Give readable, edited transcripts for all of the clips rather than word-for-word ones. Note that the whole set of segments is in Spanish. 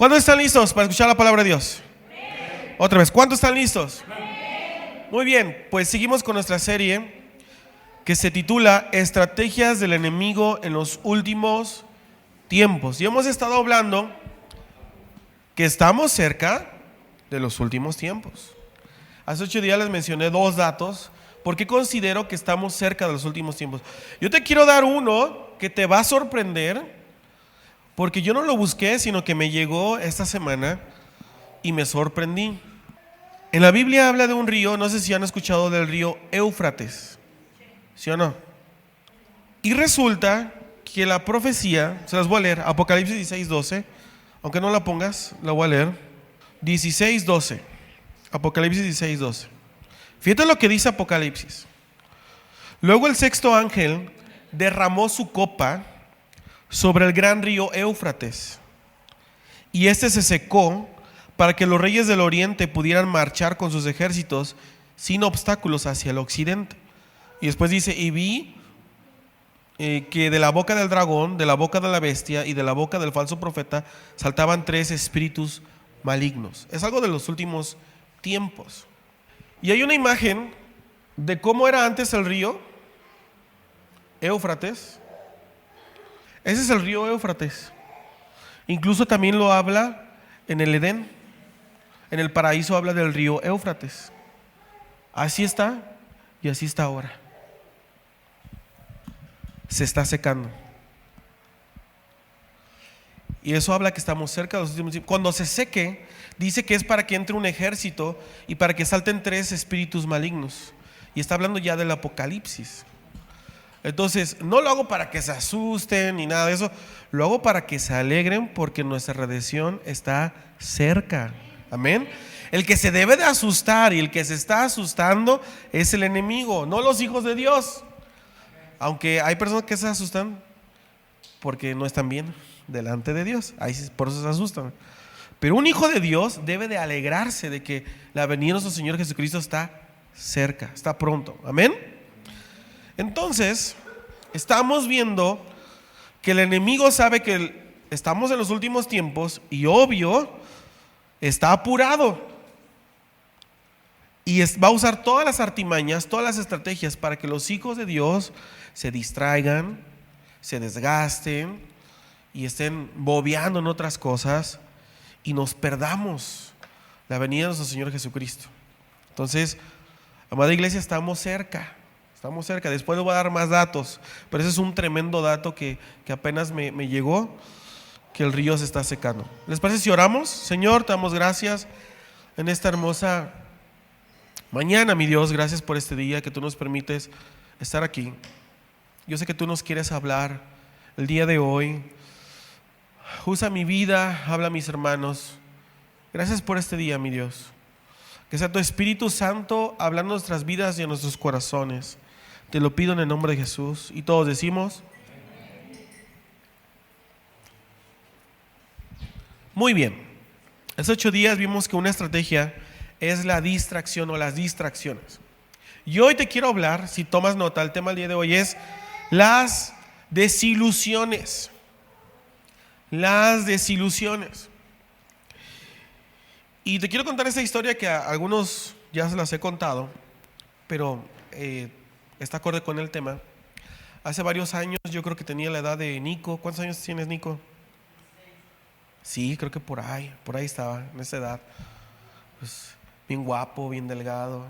¿Cuántos están listos para escuchar la palabra de Dios? Otra vez, ¿cuántos están listos? Muy bien, pues seguimos con nuestra serie que se titula Estrategias del enemigo en los últimos tiempos. Y hemos estado hablando que estamos cerca de los últimos tiempos. Hace 8 días les mencioné 2 datos porque considero que estamos cerca de los últimos tiempos. Yo te quiero dar uno que te va a sorprender, porque yo no lo busqué, sino que me llegó esta semana y me sorprendí. En la Biblia habla de un río, no sé si han escuchado del río Éufrates, ¿sí o no? Y resulta que la profecía, se las voy a leer, Apocalipsis 16:12, aunque no la pongas, la voy a leer. 16:12, Apocalipsis 16:12. Fíjate lo que dice Apocalipsis. Luego el sexto ángel derramó su copa sobre el gran río Éufrates, y este se secó para que los reyes del oriente pudieran marchar con sus ejércitos sin obstáculos hacia el occidente. Y después dice, y vi que de la boca del dragón, de la boca de la bestia y de la boca del falso profeta saltaban 3 espíritus malignos. Es algo de los últimos tiempos. Y hay una imagen de cómo era antes el río Éufrates. Ese es el río Éufrates. Incluso también lo habla en el Edén. En el paraíso habla del río Éufrates. Así está y así está ahora. Se está secando. Y eso habla que estamos cerca de los últimos tiempos. Cuando se seque, dice que es para que entre un ejército y para que salten 3 espíritus malignos. Y está hablando ya del Apocalipsis. Entonces, no lo hago para que se asusten ni nada de eso. Lo hago para que se alegren porque nuestra redención está cerca. Amén. El que se debe de asustar y el que se está asustando es el enemigo, no los hijos de Dios. Aunque hay personas que se asustan porque no están bien delante de Dios. Ahí por eso se asustan. Pero un hijo de Dios debe de alegrarse de que la venida de nuestro Señor Jesucristo está cerca, está pronto. Amén. Entonces, estamos viendo que el enemigo sabe que estamos en los últimos tiempos y obvio, está apurado. Y va a usar todas las artimañas, todas las estrategias para que los hijos de Dios se distraigan, se desgasten y estén bobeando en otras cosas y nos perdamos la venida de nuestro Señor Jesucristo. Entonces, amada iglesia, estamos cerca. Estamos cerca. Después les voy a dar más datos, pero ese es un tremendo dato que apenas me llegó, que el río se está secando. ¿Les parece si oramos? Señor, te damos gracias en esta hermosa mañana, mi Dios. Gracias por este día que tú nos permites estar aquí. Yo sé que tú nos quieres hablar el día de hoy. Usa mi vida, habla a mis hermanos. Gracias por este día, mi Dios. Que sea tu Espíritu Santo hablando en nuestras vidas y en nuestros corazones. Te lo pido en el nombre de Jesús. Y todos decimos: muy bien. Hace 8 días vimos que una estrategia es la distracción o las distracciones. Y hoy te quiero hablar, si tomas nota, el tema del día de hoy es las desilusiones. Las desilusiones. Y te quiero contar esta historia que a algunos ya se las he contado, pero está acorde con el tema. Hace varios años, yo creo que tenía la edad de Nico. ¿Cuántos años tienes, Nico? Sí, creo que por ahí estaba, en esa edad. Pues bien guapo, bien delgado,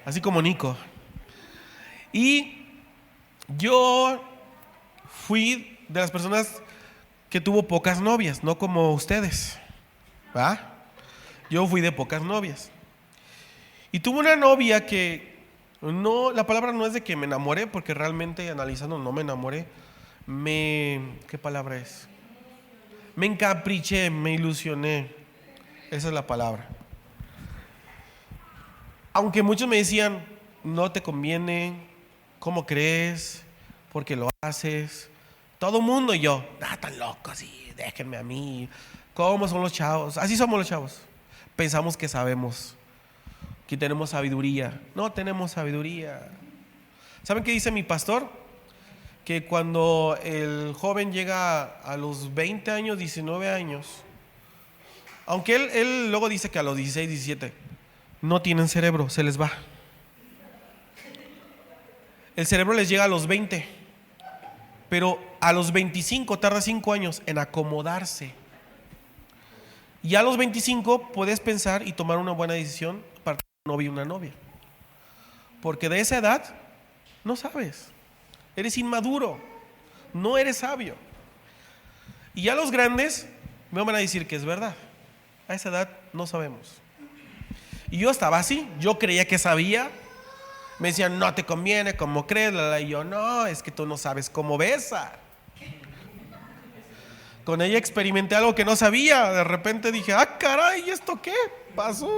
así como Nico. Y yo fui de las personas que tuvo pocas novias, no como ustedes, ¿va? Yo fui de pocas novias. Y tuve una novia que no, la palabra no es de que me enamoré, porque realmente analizando no me enamoré. ¿Qué palabra es? Me encapriché, me ilusioné. Esa es la palabra. Aunque muchos me decían, no te conviene, ¿cómo crees? ¿Por qué lo haces? Todo mundo y yo, tan loco así, déjenme a mí. ¿Cómo son los chavos? Así somos los chavos. Pensamos que sabemos, que tenemos sabiduría. No tenemos sabiduría. ¿Saben qué dice mi pastor? que cuando el joven llega a los 20 años, 19 años, aunque él luego dice que a los 16, 17 no tienen cerebro, se les va. El cerebro les llega a los 20, pero a los 25 tarda 5 años en acomodarse. Y a los 25 puedes pensar y tomar una buena decisión para tener un novio y una novia. Porque de esa edad no sabes, eres inmaduro, no eres sabio. Y ya los grandes me van a decir que es verdad. A esa edad no sabemos. Y yo estaba así, yo creía que sabía. Me decían, no te conviene, ¿cómo crees? Y yo, no, es que tú no sabes cómo besa. Con ella experimenté algo que no sabía. De repente dije, ah, caray, ¿y esto qué pasó?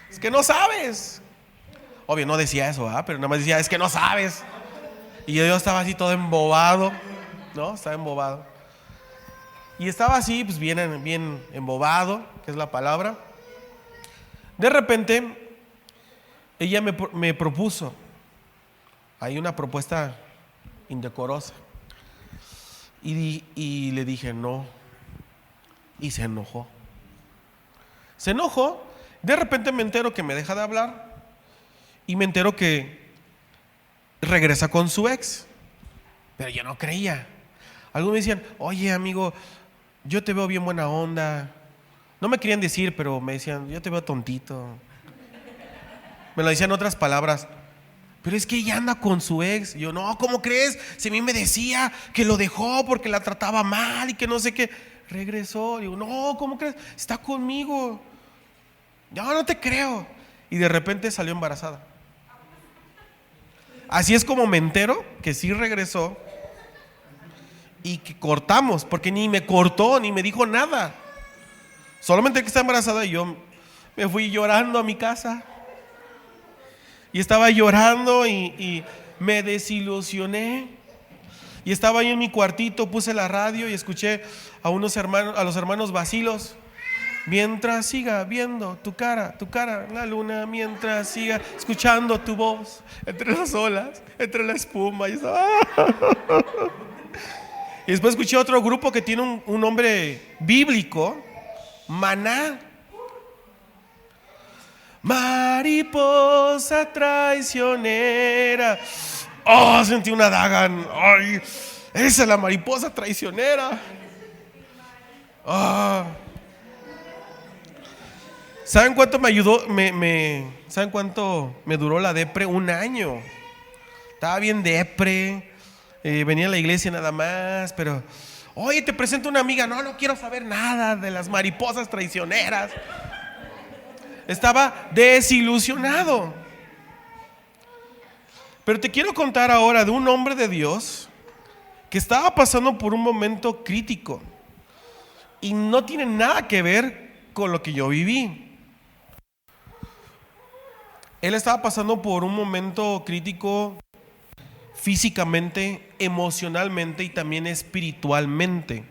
Es que no sabes. Obvio, no decía eso, pero nada más decía, es que no sabes. Y yo estaba así todo embobado, ¿no? Estaba embobado. Y estaba así, pues bien embobado, que es la palabra. De repente ella me propuso, hay una propuesta indecorosa, y le dije no, y se enojó. De repente me entero que me deja de hablar, y me entero que regresa con su ex, pero yo no creía. Algunos me decían, oye amigo, yo te veo bien buena onda. No me querían decir, pero me decían, yo te veo tontito. Me lo decían en otras palabras, pero es que ella anda con su ex. Y yo, no, ¿cómo crees? Si a mí me decía que lo dejó porque la trataba mal y que no sé qué. Regresó. Digo, no, ¿cómo crees? Está conmigo. No te creo. Y de repente salió embarazada. Así es como me entero que sí regresó y que cortamos, porque ni me cortó ni me dijo nada. Solamente que está embarazada, y yo me fui llorando a mi casa. Y estaba llorando y me desilusioné. Y estaba ahí en mi cuartito, puse la radio y escuché a los hermanos Bacilos. Mientras siga viendo tu cara, la luna, mientras siga escuchando tu voz entre las olas, entre la espuma. Y después escuché otro grupo que tiene un nombre bíblico, Maná. Mariposa traicionera. Oh, sentí una daga. Ay, esa es la mariposa traicionera. Oh. ¿Saben cuánto me ayudó? ¿Saben cuánto me duró la depre? 1 año. Estaba bien depre. Venía a la iglesia nada más, pero oye, te presento una amiga. No quiero saber nada de las mariposas traicioneras. Estaba desilusionado. Pero te quiero contar ahora de un hombre de Dios que estaba pasando por un momento crítico y no tiene nada que ver con lo que yo viví. Él estaba pasando por un momento crítico físicamente, emocionalmente y también espiritualmente.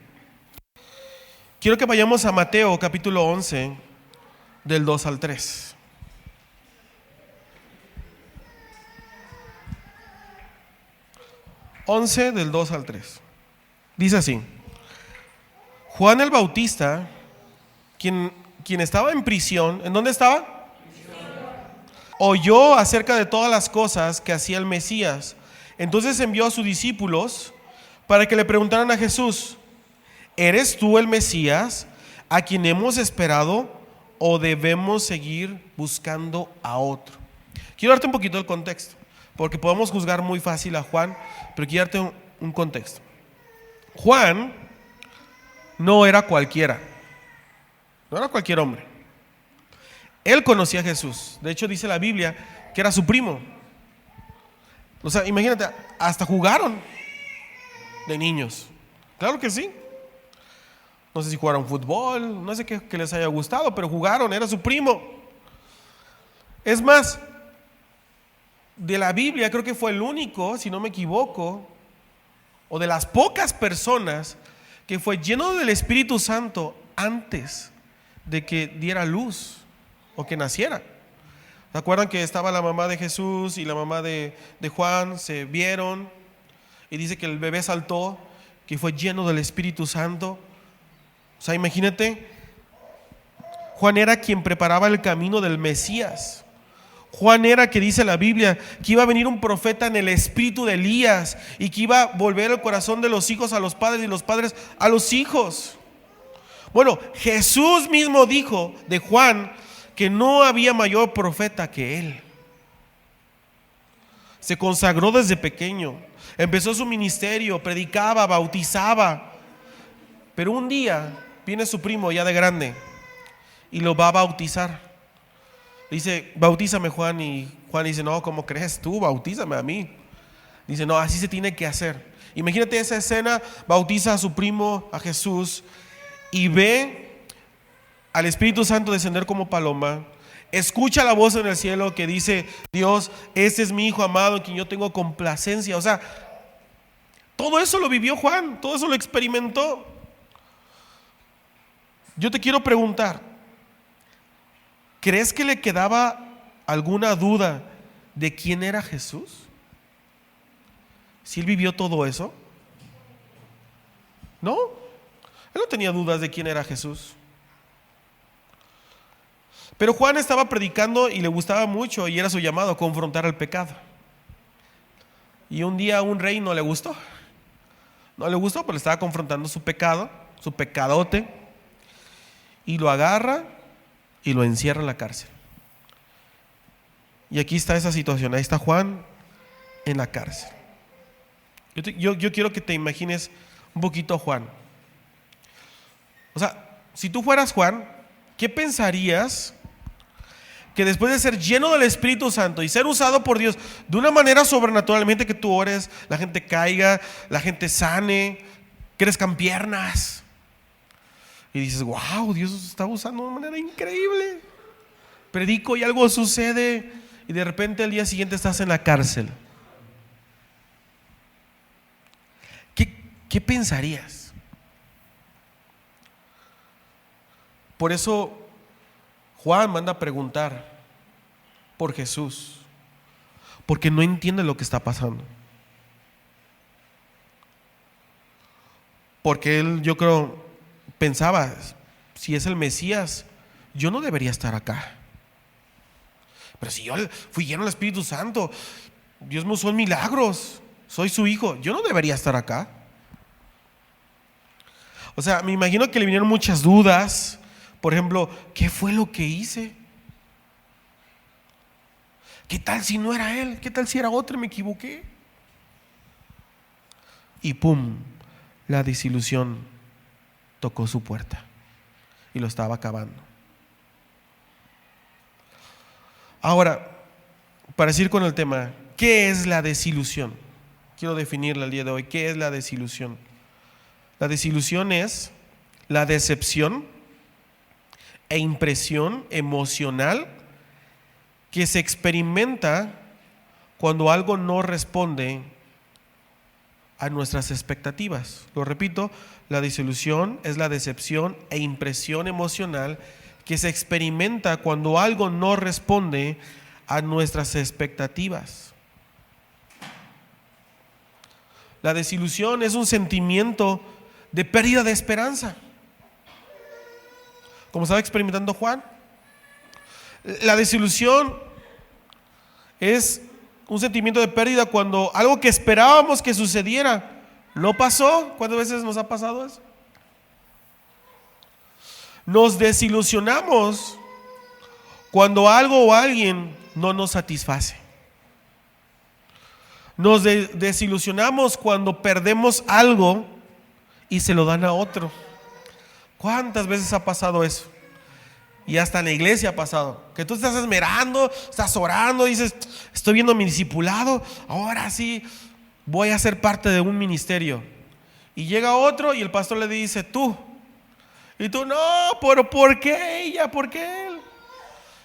Quiero que vayamos a Mateo capítulo 11 del 2 al 3. Del 2 al 3. Dice así: Juan el Bautista, quien estaba en prisión, ¿en dónde estaba? Oyó acerca de todas las cosas que hacía el Mesías. Entonces envió a sus discípulos para que le preguntaran a Jesús: ¿eres tú el Mesías a quien hemos esperado o debemos seguir buscando a otro? Quiero darte un poquito el contexto, porque podemos juzgar muy fácil a Juan, pero quiero darte un contexto. Juan no era cualquiera, no era cualquier hombre. Él conocía a Jesús. De hecho dice la Biblia que era su primo. O sea, imagínate, hasta jugaron de niños. Claro que sí. No sé si jugaron fútbol, no sé qué les haya gustado, pero jugaron, era su primo. Es más, de la Biblia creo que fue el único, si no me equivoco, o de las pocas personas que fue lleno del Espíritu Santo antes de que diera luz o que naciera. ¿Se acuerdan que estaba la mamá de Jesús y la mamá de Juan? Se vieron y dice que el bebé saltó, que fue lleno del Espíritu Santo. O sea, imagínate, Juan era quien preparaba el camino del Mesías. Juan era, que dice la Biblia, que iba a venir un profeta en el espíritu de Elías y que iba a volver el corazón de los hijos a los padres y los padres a los hijos. Bueno, Jesús mismo dijo de Juan que no había mayor profeta que él. Se consagró desde pequeño, empezó su ministerio, predicaba, bautizaba. Pero un día viene su primo ya de grande y lo va a bautizar. Dice, bautízame, Juan. Y Juan dice, no, ¿cómo crees tú? Bautízame a mí. Dice, no, así se tiene que hacer. Imagínate esa escena, bautiza a su primo, a Jesús, y ve al Espíritu Santo descender como paloma. Escucha la voz en el cielo que dice, Dios, este es mi Hijo amado en quien yo tengo complacencia. O sea, todo eso lo vivió Juan, todo eso lo experimentó. Yo te quiero preguntar, ¿crees que le quedaba alguna duda de quién era Jesús? ¿Si él vivió todo eso? No, él no tenía dudas de quién era Jesús. Pero Juan estaba predicando y le gustaba mucho, y era su llamado, a confrontar el pecado. Y un día a un rey no le gustó. No le gustó, pero le estaba confrontando su pecado, su pecadote, y lo agarra y lo encierra en la cárcel. Y aquí está esa situación, ahí está Juan en la cárcel. Yo quiero que te imagines un poquito a Juan. O sea, si tú fueras Juan, ¿qué pensarías que después de ser lleno del Espíritu Santo y ser usado por Dios de una manera sobrenaturalmente, que tú ores, la gente caiga, la gente sane, crezcan piernas? Y dices, wow, Dios nos está usando de una manera increíble. Predico y algo sucede, y de repente al día siguiente estás en la cárcel. ¿Qué pensarías? Por eso Juan manda a preguntar por Jesús, porque no entiende lo que está pasando. Porque él, yo creo, pensaba, si es el Mesías, yo no debería estar acá. Pero si yo fui lleno del Espíritu Santo, Dios me usó en milagros, soy su hijo, yo no debería estar acá. O sea, me imagino que le vinieron muchas dudas. Por ejemplo, ¿qué fue lo que hice? ¿Qué tal si no era él? ¿Qué tal si era otro y me equivoqué? Y pum, la desilusión tocó su puerta y lo estaba acabando. Ahora, para seguir con el tema, ¿qué es la desilusión? Quiero definirla el día de hoy. ¿Qué es la desilusión? La desilusión es la decepción e impresión emocional que se experimenta cuando algo no responde a nuestras expectativas. Lo repito, la desilusión es la decepción e impresión emocional que se experimenta cuando algo no responde a nuestras expectativas. La desilusión es un sentimiento de pérdida de esperanza, como estaba experimentando Juan. La desilusión es un sentimiento de pérdida cuando algo que esperábamos que sucediera no pasó. ¿Cuántas veces nos ha pasado eso? Nos desilusionamos cuando algo o alguien no nos satisface. Nos desilusionamos cuando perdemos algo y se lo dan a otro. ¿Cuántas veces ha pasado eso? Y hasta en la iglesia ha pasado, que tú estás esmerando, estás orando, dices, estoy viendo mi discipulado, ahora sí voy a ser parte de un ministerio. Y llega otro y el pastor le dice, tú. Y tú, no, pero ¿por qué ella? ¿Por qué él?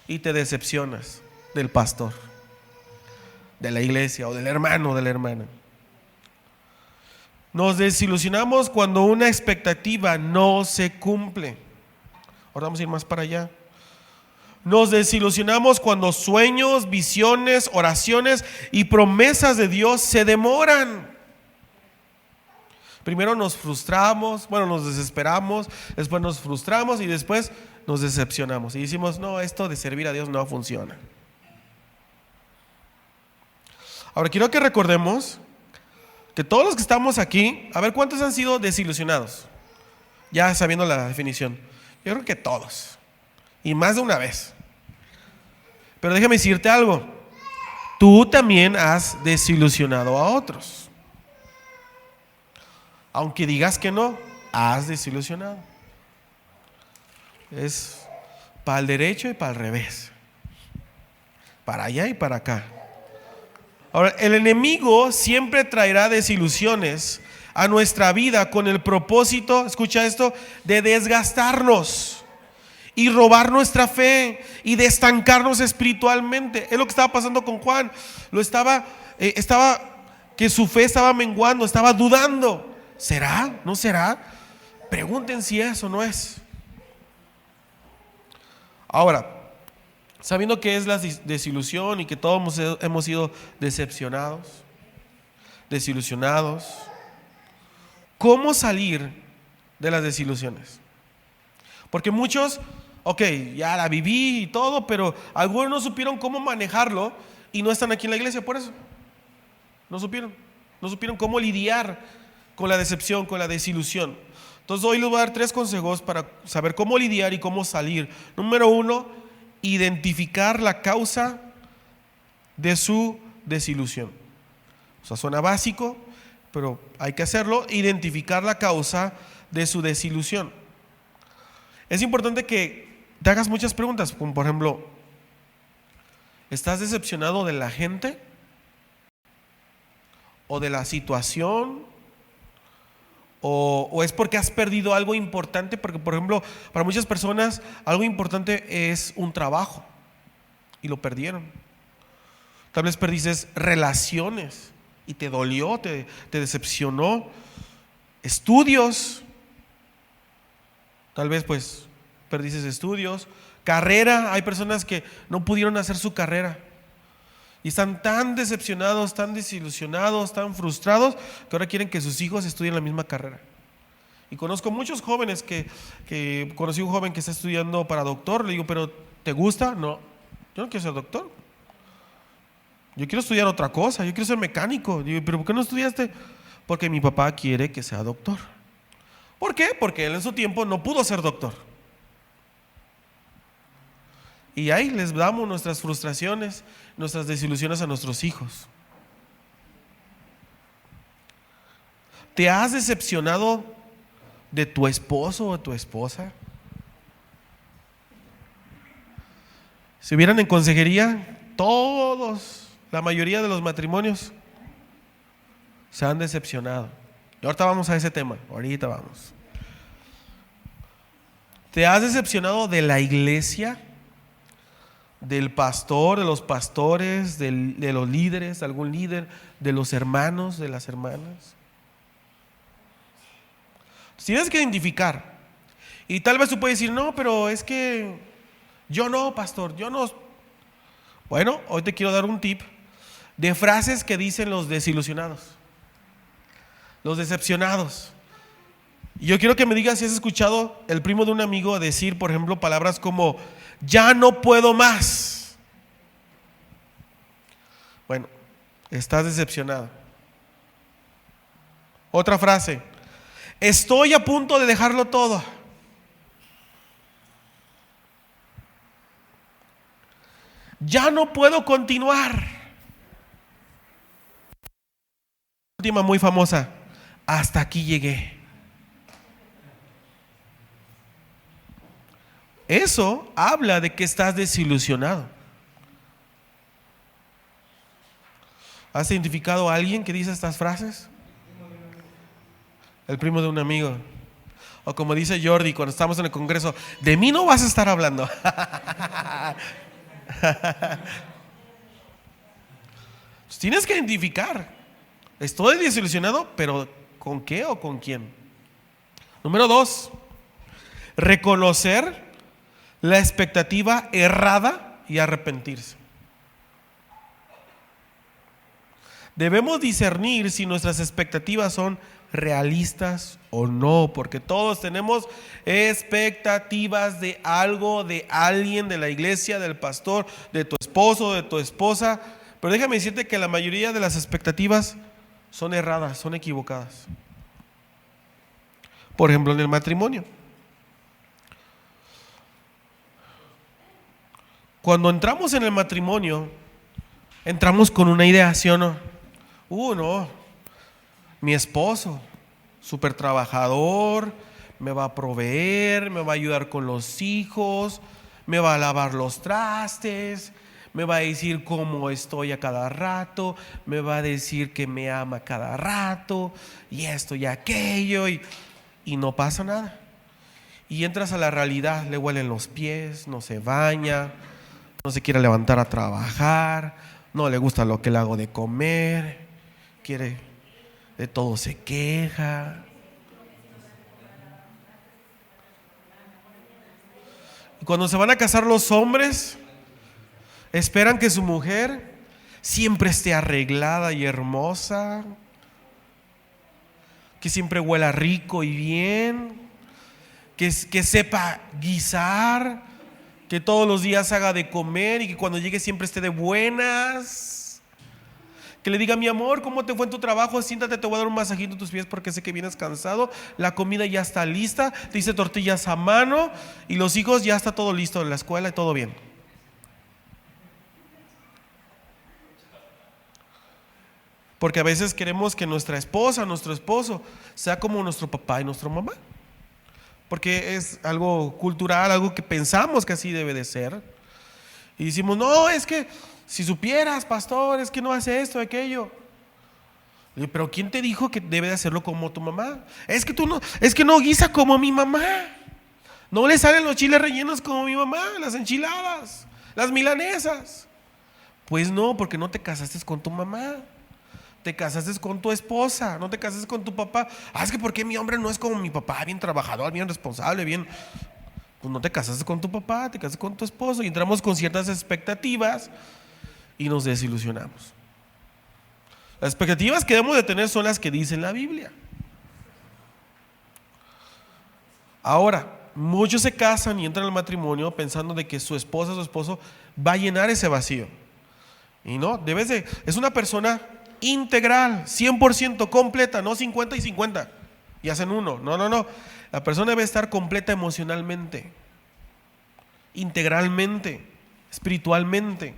Y te decepcionas del pastor, de la iglesia o del hermano o de la hermana. Nos desilusionamos cuando una expectativa no se cumple. Ahora vamos a ir más para allá. Nos desilusionamos cuando sueños, visiones, oraciones y promesas de Dios se demoran. Primero nos frustramos, bueno, nos desesperamos, después nos frustramos y después nos decepcionamos. Y decimos, no, esto de servir a Dios no funciona. Ahora quiero que recordemos que todos los que estamos aquí, a ver, ¿cuántos han sido desilusionados? Ya sabiendo la definición. Yo creo que todos. Y más de una vez. Pero déjame decirte algo. Tú también has desilusionado a otros. Aunque digas que no, has desilusionado. Es para el derecho y para el revés. Para allá y para acá. Ahora, el enemigo siempre traerá desilusiones a nuestra vida con el propósito, escucha esto, de desgastarnos y robar nuestra fe y de estancarnos espiritualmente. Es lo que estaba pasando con Juan. Que su fe estaba menguando, estaba dudando. ¿Será? ¿No será? Pregunten si eso no es. Ahora, sabiendo que es la desilusión y que todos hemos sido decepcionados, desilusionados, ¿cómo salir de las desilusiones? Porque muchos, ya la viví y todo, pero algunos no supieron cómo manejarlo y no están aquí en la iglesia por eso. No supieron cómo lidiar con la decepción, con la desilusión. Entonces hoy les voy a dar 3 consejos para saber cómo lidiar y cómo salir. Número 1, identificar la causa de su desilusión. O sea, suena básico, pero hay que hacerlo. Identificar la causa de su desilusión. Es importante que te hagas muchas preguntas, como por ejemplo, ¿estás decepcionado de la gente? ¿O de la situación? ¿O es porque has perdido algo importante? Porque, por ejemplo, para muchas personas algo importante es un trabajo y lo perdieron. Tal vez perdiste relaciones y te dolió, te decepcionó. Estudios, tal vez pues perdiste estudios. Carrera, hay personas que no pudieron hacer su carrera y están tan decepcionados, tan desilusionados, tan frustrados que ahora quieren que sus hijos estudien la misma carrera. Y conozco muchos jóvenes que conocí un joven que está estudiando para doctor. Le digo, ¿pero te gusta? No, yo no quiero ser doctor. Yo quiero estudiar otra cosa, yo quiero ser mecánico. Digo, ¿pero por qué no estudiaste? Porque mi papá quiere que sea doctor. ¿Por qué? Porque él en su tiempo no pudo ser doctor. Y ahí les damos nuestras frustraciones, nuestras desilusiones a nuestros hijos. ¿Te has decepcionado de tu esposo o de tu esposa? Si hubieran en consejería, todos, la mayoría de los matrimonios se han decepcionado. Y ahorita vamos a ese tema, ahorita vamos. ¿Te has decepcionado de la iglesia? Del pastor, de los pastores, de los líderes, de algún líder, de los hermanos, de las hermanas. Tienes que identificar. Y tal vez tú puedes decir, no, pero es que yo no, pastor, yo no. Bueno, hoy te quiero dar un tip de frases que dicen los desilusionados, los decepcionados. Y yo quiero que me digas si has escuchado el primo de un amigo decir, por ejemplo, palabras como ya no puedo más. Bueno, estás decepcionado. Otra frase, estoy a punto de dejarlo todo. Ya no puedo continuar. Última muy famosa, hasta aquí llegué. Eso habla de que estás desilusionado. ¿Has identificado a alguien que dice estas frases? El primo de un amigo. O como dice Jordi cuando estamos en el congreso, de mí no vas a estar hablando. Tienes que identificar. Estoy desilusionado, pero ¿con qué o con quién? Número 2, reconocer la expectativa errada y arrepentirse. Debemos discernir si nuestras expectativas son realistas o no, porque todos tenemos expectativas de algo, de alguien, de la iglesia, del pastor, de tu esposo, de tu esposa. Pero déjame decirte que la mayoría de las expectativas son erradas, son equivocadas. Por ejemplo, en el matrimonio. Cuando entramos en el matrimonio, entramos con una idea, ¿sí o no? No, mi esposo, súper trabajador, me va a proveer, me va a ayudar con los hijos, me va a lavar los trastes, me va a decir cómo estoy a cada rato, me va a decir que me ama a cada rato, y esto y aquello, y no pasa nada. Y entras a la realidad, le huelen los pies, no se baña, no se quiere levantar a trabajar, no le gusta lo que le hago de comer, quiere de todo, se queja. Y cuando se van a casar los hombres, esperan que su mujer siempre esté arreglada y hermosa, que siempre huela rico y bien, que sepa guisar, que todos los días haga de comer y que cuando llegue siempre esté de buenas. Que le diga: mi amor, ¿cómo te fue en tu trabajo? Siéntate, te voy a dar un masajito en tus pies porque sé que vienes cansado. La comida ya está lista, te hice tortillas a mano, y los hijos ya está todo listo en la escuela y todo bien. Porque a veces queremos que nuestra esposa, nuestro esposo, sea como nuestro papá y nuestra mamá. Porque es algo cultural, algo que pensamos que así debe de ser. Y decimos: no, es que si supieras, pastor, es que no hace esto, aquello. Pero ¿quién te dijo que debe de hacerlo como tu mamá? Es que no guisa como mi mamá. No le salen los chiles rellenos como mi mamá, las enchiladas, las milanesas. Pues no, porque no te casaste con tu mamá. Te casaste con tu esposa, no te casaste con tu papá. Es que ¿por qué mi hombre no es como mi papá? Bien trabajador, bien responsable, bien. Pues no te casaste con tu papá, te casaste con tu esposo. Y entramos con ciertas expectativas y nos desilusionamos. Las expectativas que debemos de tener son las que dice la Biblia. Ahora, muchos se casan y entran al matrimonio pensando de que su esposa, su esposo va a llenar ese vacío. Y no, es una persona integral, 100% completa, no 50 y 50 y hacen uno. No. La persona debe estar completa emocionalmente, integralmente, espiritualmente.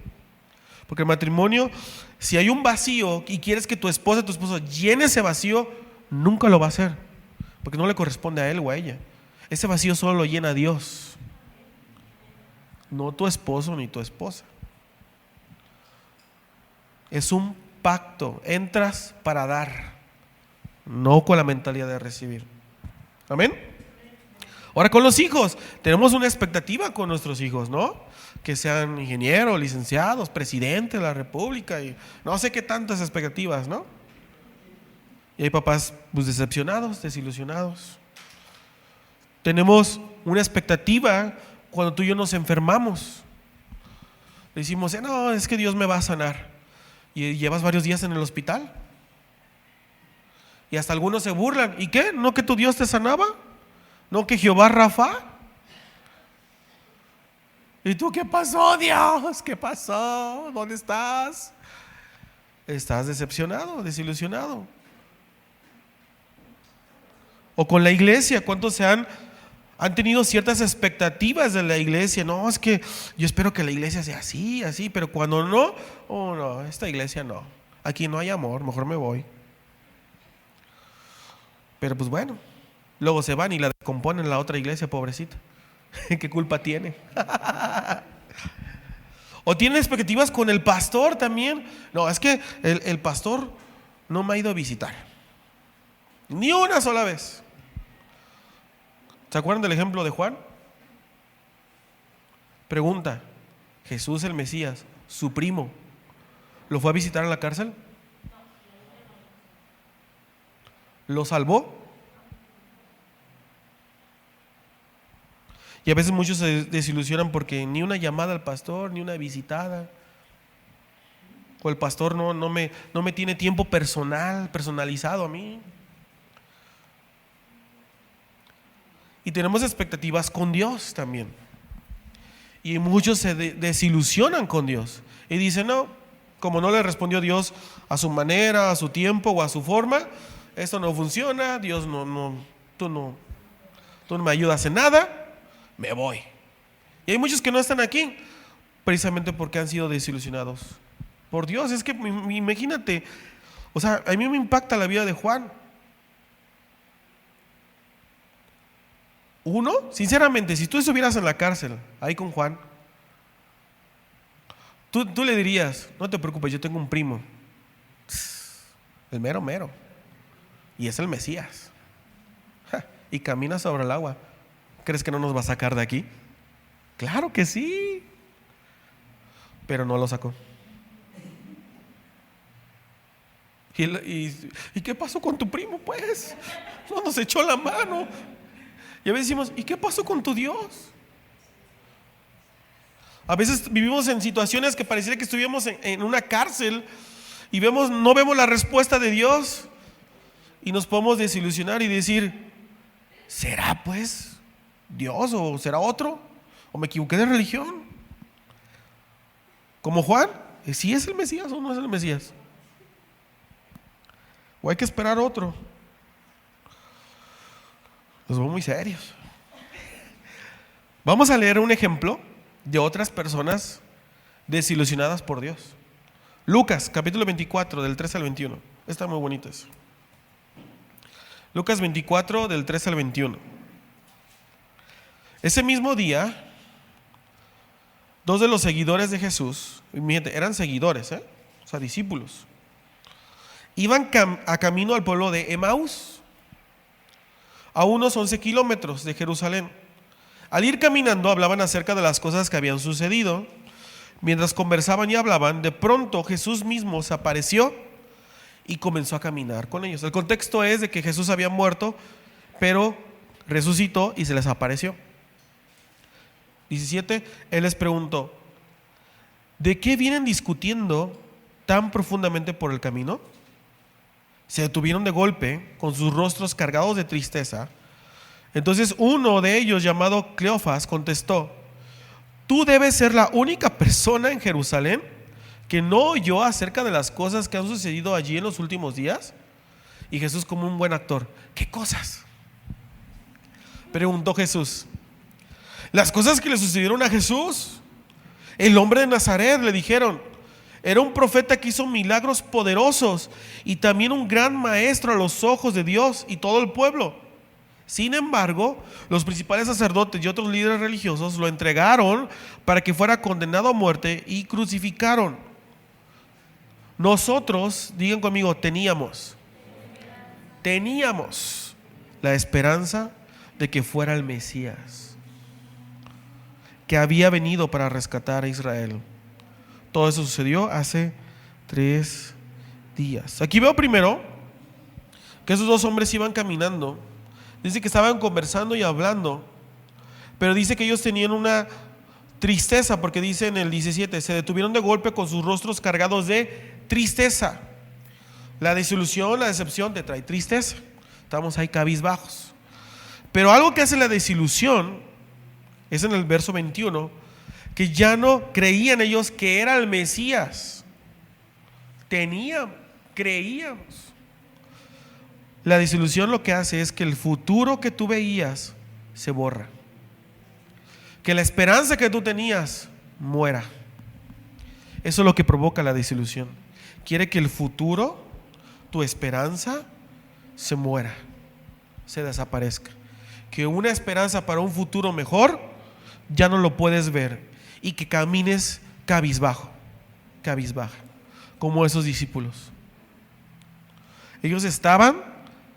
Porque el matrimonio, si hay un vacío y quieres que tu esposa, tu esposo llene ese vacío, nunca lo va a hacer, porque no le corresponde a él o a ella. Ese vacío solo lo llena Dios, no tu esposo ni tu esposa. Es un pacto, entras para dar, no con la mentalidad de recibir. Amén. Ahora, con los hijos, tenemos una expectativa con nuestros hijos, ¿no? Que sean ingenieros, licenciados, presidentes de la república y no sé qué tantas expectativas, ¿no? Y hay papás pues decepcionados, desilusionados. Tenemos una expectativa cuando tú y yo nos enfermamos. Decimos: no, es que Dios me va a sanar. Y llevas varios días en el hospital. Y hasta algunos se burlan. ¿Y qué? ¿No que tu Dios te sanaba? ¿No que Jehová Rafa? ¿Y tú qué pasó, Dios? ¿Qué pasó? ¿Dónde estás? Estás decepcionado, desilusionado. O con la iglesia, ¿cuántos han tenido ciertas expectativas de la iglesia? No, es que yo espero que la iglesia sea así, así, pero cuando no, no, esta iglesia no, aquí no hay amor, mejor me voy. Pero pues bueno, luego se van y la descomponen en la otra iglesia, pobrecita. ¿Qué culpa tiene? O tienen expectativas con el pastor también. No, es que el pastor no me ha ido a visitar ni una sola vez. ¿Se acuerdan del ejemplo de Juan? Pregunta: Jesús el Mesías, su primo, ¿lo fue a visitar en la cárcel? ¿Lo salvó? Y a veces muchos se desilusionan porque ni una llamada al pastor, ni una visitada. O el pastor no me tiene tiempo personalizado a mí. Y tenemos expectativas con Dios también. Y muchos se desilusionan con Dios y dicen, no, como no le respondió Dios a su manera, a su tiempo o a su forma, esto no funciona, Dios tú no me ayudas en nada, me voy. Y hay muchos que no están aquí precisamente porque han sido desilusionados por Dios. Es que imagínate, o sea, a mí me impacta la vida de Juan. Uno, sinceramente, si tú estuvieras en la cárcel ahí con Juan, tú le dirías, no te preocupes, yo tengo un primo, el mero mero, y es el Mesías, y camina sobre el agua. ¿Crees que no nos va a sacar de aquí? Claro que sí, pero no lo sacó. ¿Y qué pasó con tu primo? Pues no nos echó la mano. Y a veces decimos, ¿y qué pasó con tu Dios? A veces vivimos en situaciones que pareciera que estuviéramos en una cárcel y no vemos la respuesta de Dios, y nos podemos desilusionar y decir, ¿será pues Dios o será otro? ¿O me equivoqué de religión? Como Juan, ¿sí es el Mesías o no es el Mesías? ¿O hay que esperar otro? Los veo muy serios. Vamos a leer un ejemplo de otras personas desilusionadas por Dios. Lucas, capítulo 24, del 13 al 21. Está muy bonito eso. Lucas 24, del 13 al 21. Ese mismo día, dos de los seguidores de Jesús, eran seguidores, o sea, discípulos, iban a camino al pueblo de Emaús, a unos 11 kilómetros de Jerusalén. Al ir caminando hablaban acerca de las cosas que habían sucedido. Mientras conversaban y hablaban, de pronto Jesús mismo se apareció y comenzó a caminar con ellos. El contexto es de que Jesús había muerto, pero resucitó y se les apareció. 17, Él les preguntó, ¿de qué vienen discutiendo tan profundamente por el camino? Se detuvieron de golpe, con sus rostros cargados de tristeza. Entonces uno de ellos, llamado Cleofas, contestó, tú debes ser la única persona en Jerusalén que no oyó acerca de las cosas que han sucedido allí en los últimos días. Y Jesús, como un buen actor, ¿qué cosas?, preguntó Jesús. Las cosas que le sucedieron a Jesús, el hombre de Nazaret, le dijeron. Era un profeta que hizo milagros poderosos y también un gran maestro a los ojos de Dios y todo el pueblo. Sin embargo, los principales sacerdotes y otros líderes religiosos lo entregaron para que fuera condenado a muerte y crucificaron. Nosotros, digan conmigo, teníamos la esperanza de que fuera el Mesías, que había venido para rescatar a Israel. Todo eso sucedió hace 3 días. Aquí veo primero que esos dos hombres iban caminando. Dice que estaban conversando y hablando, pero dice que ellos tenían una tristeza, porque dice en el 17, se detuvieron de golpe con sus rostros cargados de tristeza. La desilusión, la decepción te trae tristeza. Estamos ahí cabizbajos. Pero algo que hace la desilusión es en el verso 21, que ya no creían ellos que era el Mesías. Creíamos. La desilusión lo que hace es que el futuro que tú veías se borra, que la esperanza que tú tenías muera. Eso es lo que provoca la desilusión. Quiere que el futuro, tu esperanza, se muera, se desaparezca. Que una esperanza para un futuro mejor ya no lo puedes ver, y que camines cabizbaja, como esos discípulos. Ellos estaban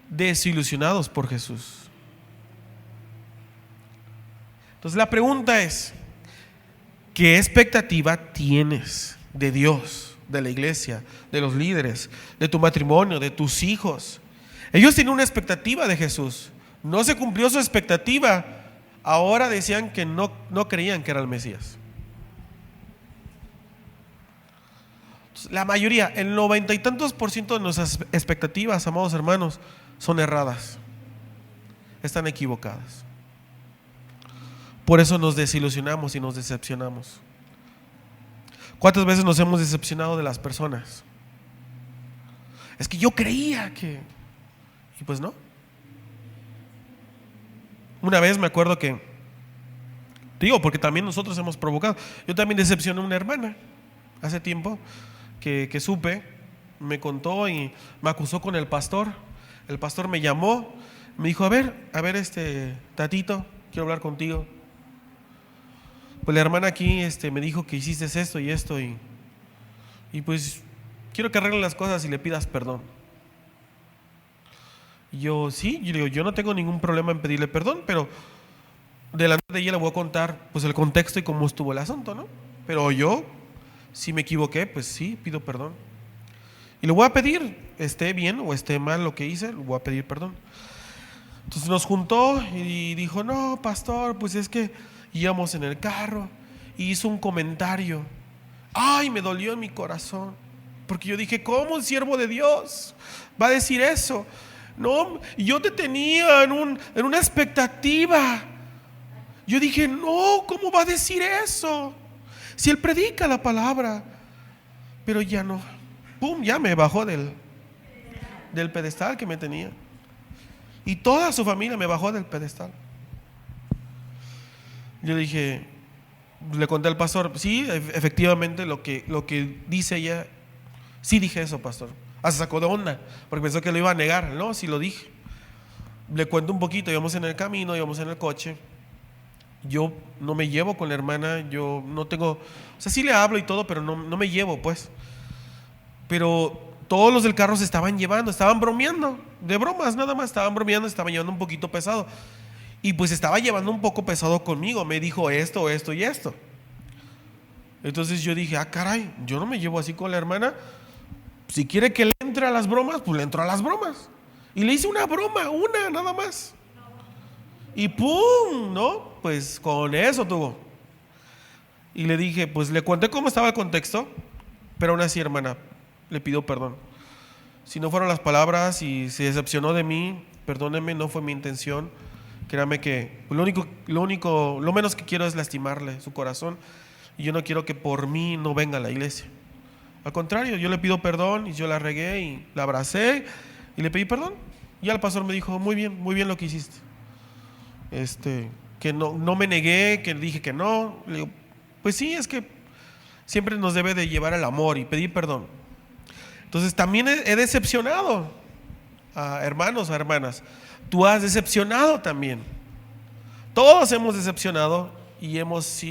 desilusionados por Jesús. Entonces la pregunta es, ¿qué expectativa tienes de Dios, de la iglesia, de los líderes, de tu matrimonio, de tus hijos? Ellos tienen una expectativa de Jesús. No se cumplió su expectativa. Ahora decían que no creían que era el Mesías. La mayoría, el 90 y tantos % de nuestras expectativas, amados hermanos, son erradas, están equivocadas. Por eso nos desilusionamos y nos decepcionamos. ¿Cuántas veces nos hemos decepcionado de las personas? Es que yo creía que... Y pues no. Una vez me acuerdo que, digo, porque también nosotros hemos provocado. Yo también decepcioné a una hermana hace tiempo que supe, me contó y me acusó con el pastor. El pastor me llamó, me dijo, a ver, Tatito, quiero hablar contigo. Pues la hermana aquí me dijo que hiciste esto y esto y pues quiero que arreglen las cosas y le pidas perdón. Y yo, sí, yo digo, yo no tengo ningún problema en pedirle perdón, pero delante de ella le voy a contar pues el contexto y cómo estuvo el asunto, ¿no? Pero yo, si me equivoqué, pues sí, pido perdón. Y le voy a pedir, esté bien o esté mal lo que hice, le voy a pedir perdón. Entonces nos juntó y dijo, no, pastor, pues es que íbamos en el carro y hizo un comentario. Ay, me dolió en mi corazón, porque yo dije, ¿cómo un siervo de Dios va a decir eso? No, yo te tenía en una expectativa. Yo dije, no, ¿cómo va a decir eso? Si él predica la palabra. Pero ya no. Pum, ya me bajó del pedestal que me tenía. Y toda su familia me bajó del pedestal. Yo dije, le conté al pastor, sí, efectivamente lo que dice ella, sí dije eso, pastor. Hasta sacó de onda, porque pensó que lo iba a negar. No, sí lo dije. Le cuento un poquito, íbamos en el camino, íbamos en el coche. Yo no me llevo con la hermana, yo no tengo, o sea, sí le hablo y todo, pero no me llevo, pues. Pero todos los del carro se estaban llevando, estaban bromeando, de bromas nada más, estaban bromeando, estaban llevando un poquito pesado. Y pues estaba llevando un poco pesado conmigo, me dijo esto y esto. Entonces yo dije, caray, yo no me llevo así con la hermana. Si quiere que le entre a las bromas, pues le entro a las bromas. Y le hice una broma, una nada más. Y ¡pum! ¿No? Pues con eso tuvo. Y le dije, pues le conté cómo estaba el contexto, pero aún así, hermana, le pido perdón. Si no fueron las palabras y se decepcionó de mí, perdóneme, no fue mi intención. Créame que lo menos que quiero es lastimarle su corazón. Y yo no quiero que por mí no venga a la iglesia. Al contrario, yo le pido perdón y yo la regué y la abracé y le pedí perdón. Y el pastor me dijo, muy bien lo que hiciste. Que no me negué, que dije que no. Le digo, pues sí, es que siempre nos debe de llevar el amor y pedir perdón. Entonces también he decepcionado a hermanos o hermanas. Tú has decepcionado también. Todos hemos decepcionado y hemos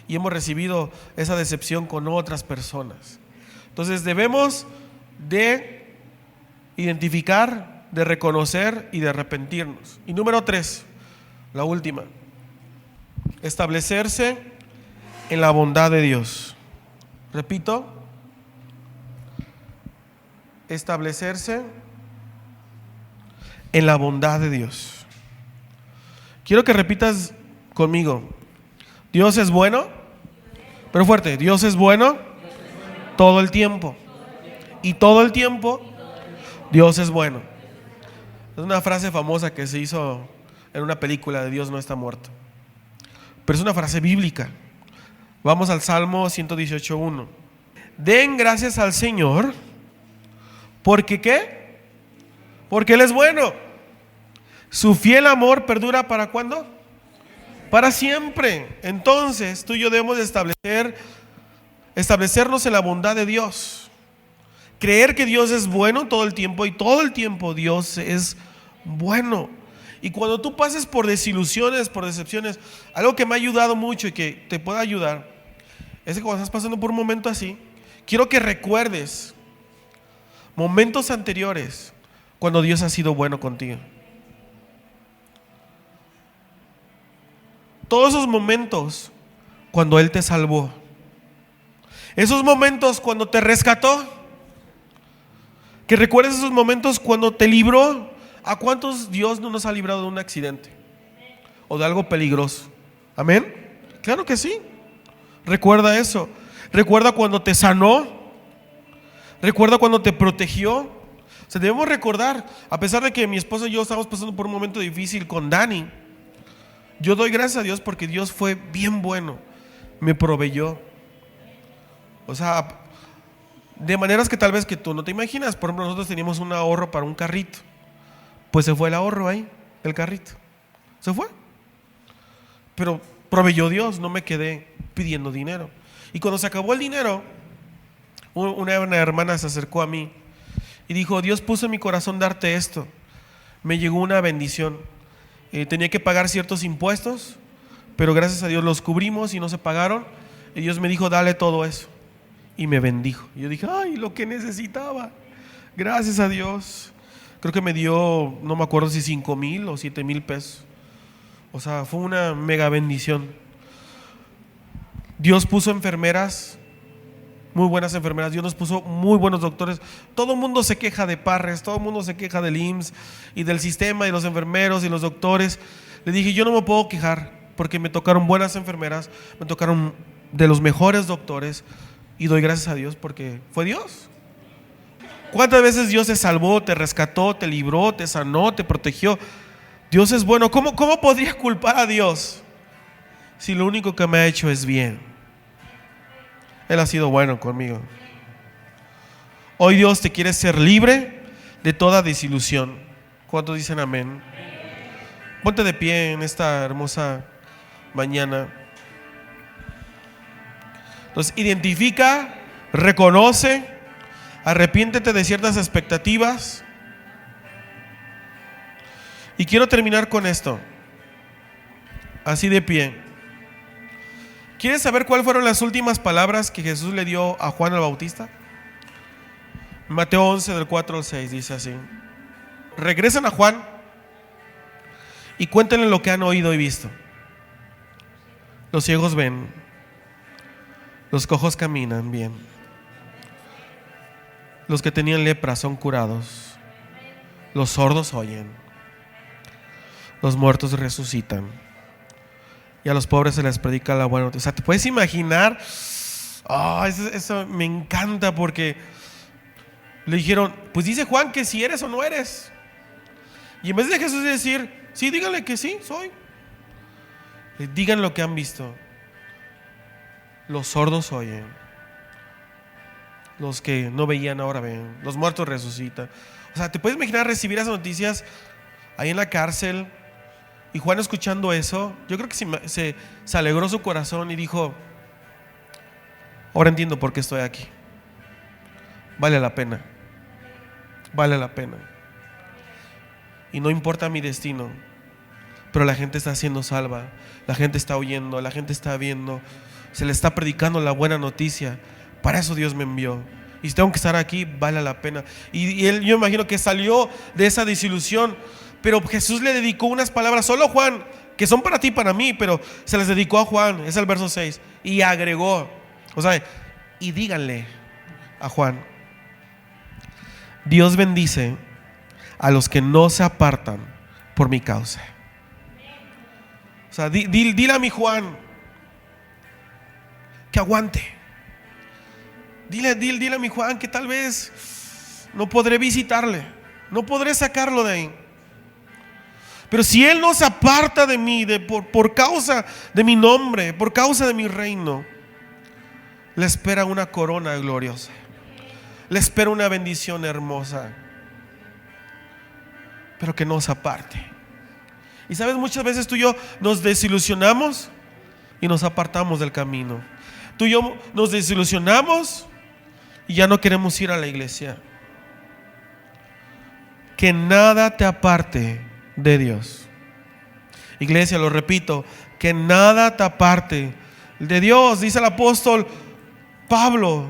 recibido esa decepción con otras personas. Entonces debemos de identificar, de reconocer y de arrepentirnos. Y número 3, la última, establecerse en la bondad de Dios. Repito, establecerse en la bondad de Dios. Quiero que repitas conmigo, Dios es bueno, pero fuerte, Dios es bueno todo el tiempo. Y todo el tiempo Dios es bueno. Es una frase famosa que se hizo en una película de Dios no está muerto, pero es una frase bíblica. Vamos al Salmo 118:1. Den gracias al Señor, porque ¿qué? Porque Él es bueno. Su fiel amor perdura ¿para cuándo? Para siempre. Entonces tú y yo debemos establecernos en la bondad de Dios. Creer que Dios es bueno todo el tiempo y todo el tiempo Dios es bueno. Y cuando tú pases por desilusiones, por decepciones, algo que me ha ayudado mucho y que te puede ayudar es que cuando estás pasando por un momento así, quiero que recuerdes momentos anteriores cuando Dios ha sido bueno contigo. Todos esos momentos cuando Él te salvó, esos momentos cuando te rescató, que recuerdes esos momentos cuando te libró. ¿A cuántos Dios no nos ha librado de un accidente o de algo peligroso? ¿Amén? Claro que sí. Recuerda eso. Recuerda cuando te sanó. Recuerda cuando te protegió. O sea, debemos recordar, a pesar de que mi esposa y yo estamos pasando por un momento difícil con Dani, Yo doy gracias a Dios porque Dios fue bien bueno, me proveyó. O sea, de maneras que tal vez que tú no te imaginas. Por ejemplo, nosotros teníamos un ahorro para un carrito. Pues se fue el ahorro ahí, el carrito. Se fue. Pero proveyó Dios, no me quedé pidiendo dinero. Y cuando se acabó el dinero, una hermana se acercó a mí y dijo: Dios puso en mi corazón darte esto. Me llegó una bendición. Tenía que pagar ciertos impuestos, pero gracias a Dios los cubrimos y no se pagaron. Y Dios me dijo: dale todo eso. Y me bendijo. Y yo dije: ay, lo que necesitaba. Gracias a Dios. Creo que me dio, no me acuerdo si 5,000 o 7,000 pesos. O sea, fue una mega bendición. Dios puso enfermeras, muy buenas enfermeras. Dios nos puso muy buenos doctores. Todo el mundo se queja de Parres, todo el mundo se queja del IMSS y del sistema y los enfermeros y los doctores. Le dije: yo no me puedo quejar porque me tocaron buenas enfermeras, me tocaron de los mejores doctores, y doy gracias a Dios porque fue Dios. ¿Cuántas veces Dios te salvó, te rescató, te libró, te sanó, te protegió? Dios es bueno. ¿Cómo podría culpar a Dios si lo único que me ha hecho es bien? Él ha sido bueno conmigo. Hoy Dios te quiere ser libre de toda desilusión. ¿Cuántos dicen amén? Ponte de pie en esta hermosa mañana. Entonces, identifica, reconoce, arrepiéntete de ciertas expectativas. Y quiero terminar con esto, así de pie. ¿Quieres saber cuáles fueron las últimas palabras que Jesús le dio a Juan el Bautista? Mateo 11 del 4 al 6 dice así: regresen a Juan y cuéntenle lo que han oído y visto. Los ciegos ven, los cojos caminan bien, los que tenían lepra son curados, los sordos oyen, los muertos resucitan, y a los pobres se les predica la buena noticia. O sea, ¿te puedes imaginar? Eso me encanta, porque le dijeron: pues dice Juan que si eres o no eres. Y en vez de Jesús decir: sí, díganle que sí, soy, digan lo que han visto. Los sordos oyen, los que no veían ahora ven, los muertos resucitan. O sea, ¿te puedes imaginar recibir esas noticias ahí en la cárcel? Y Juan, escuchando eso, yo creo que se alegró su corazón y dijo: ahora entiendo por qué estoy aquí. Vale la pena. Vale la pena. Y no importa mi destino, pero la gente está siendo salva, la gente está oyendo, la gente está viendo, se le está predicando la buena noticia. Para eso Dios me envió. Y si tengo que estar aquí, vale la pena. Y él, yo imagino que salió de esa desilusión, pero Jesús le dedicó unas palabras solo a Juan, que son para ti y para mí, pero se les dedicó a Juan. Es el verso 6. Y agregó, o sea, y díganle a Juan: Dios bendice a los que no se apartan por mi causa. O sea, dile a mi Juan que aguante. Dile a mi Juan que tal vez no podré visitarle, no podré sacarlo de ahí, pero si él no se aparta de mí, por causa de mi nombre, por causa de mi reino, le espera una corona gloriosa, le espera una bendición hermosa, pero que no se aparte. Y sabes, muchas veces tú y yo nos desilusionamos y nos apartamos del camino. Tú y yo nos desilusionamos y ya no queremos ir a la iglesia. Que nada te aparte de Dios. Iglesia, lo repito, que nada te aparte de Dios. Dice el apóstol Pablo: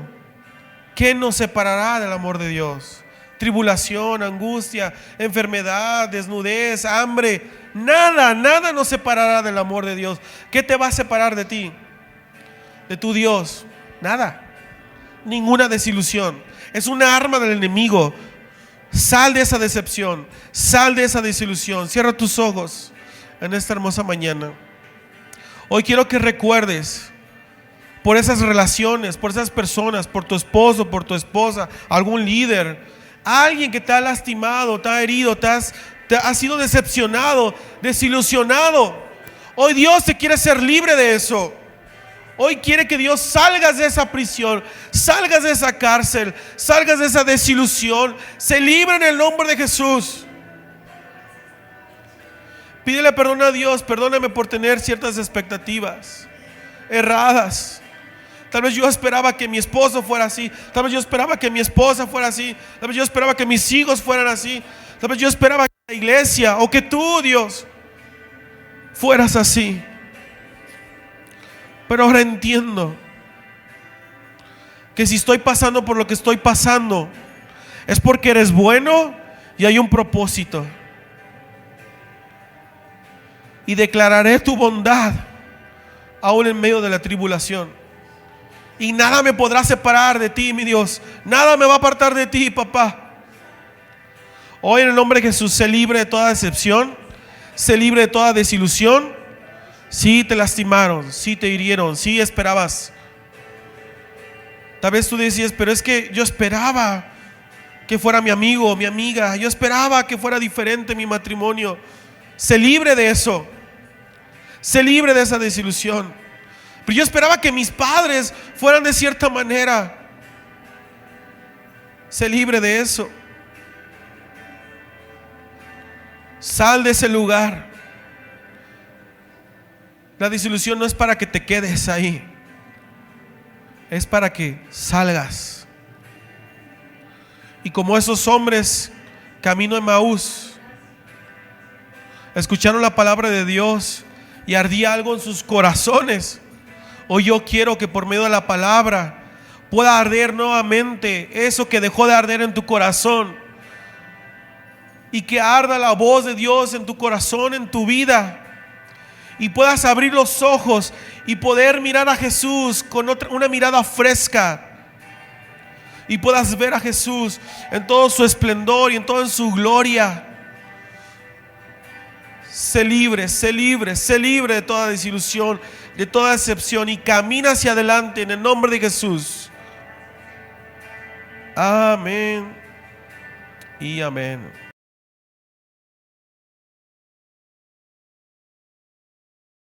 ¿qué nos separará del amor de Dios? Tribulación, angustia, enfermedad, desnudez, hambre. Nada nos separará del amor de Dios. ¿Qué te va a separar de ti? De tu Dios. Nada. Ninguna desilusión. Es una arma del enemigo. Sal de esa decepción, sal de esa desilusión. Cierra tus ojos en esta hermosa mañana. Hoy quiero que recuerdes por esas relaciones, por esas personas, por tu esposo, por tu esposa, algún líder, alguien que te ha lastimado, te ha herido, te has sido decepcionado, desilusionado. Hoy Dios te quiere hacer libre de eso. Hoy quiere que Dios salgas de esa prisión, salgas de esa cárcel, salgas de esa desilusión. Se libre en el nombre de Jesús. Pídele perdón a Dios. Perdóname por tener ciertas expectativas erradas. Tal vez yo esperaba que mi esposo fuera así. Tal vez yo esperaba que mi esposa fuera así. Tal vez yo esperaba que mis hijos fueran así. Tal vez yo esperaba que la iglesia o que tú, Dios, fueras así. Pero ahora entiendo que si estoy pasando por lo que estoy pasando, es porque eres bueno y hay un propósito. Y declararé tu bondad aún en medio de la tribulación. Y nada me podrá separar de ti, mi Dios. Nada me va a apartar de ti, papá. Hoy en el nombre de Jesús, sé libre de toda decepción, sé libre de toda desilusión. Sí te lastimaron, sí te hirieron, sí esperabas. Tal vez tú decías, pero es que yo esperaba que fuera mi amigo, mi amiga. Yo esperaba que fuera diferente mi matrimonio. Sé libre de eso. Sé libre de esa desilusión. Pero yo esperaba que mis padres fueran de cierta manera. Sé libre de eso. Sal de ese lugar. La desilusión no es para que te quedes ahí, es para que salgas. Y como esos hombres camino a Emaús, escucharon la palabra de Dios y ardía algo en sus corazones. Hoy yo quiero que por medio de la palabra pueda arder nuevamente eso que dejó de arder en tu corazón, y que arda la voz de Dios en tu corazón, en tu vida, y puedas abrir los ojos y poder mirar a Jesús con una mirada fresca, y puedas ver a Jesús en todo su esplendor y en toda su gloria. Sé libre, sé libre, sé libre de toda desilusión, de toda decepción, y camina hacia adelante en el nombre de Jesús. Amén y amén.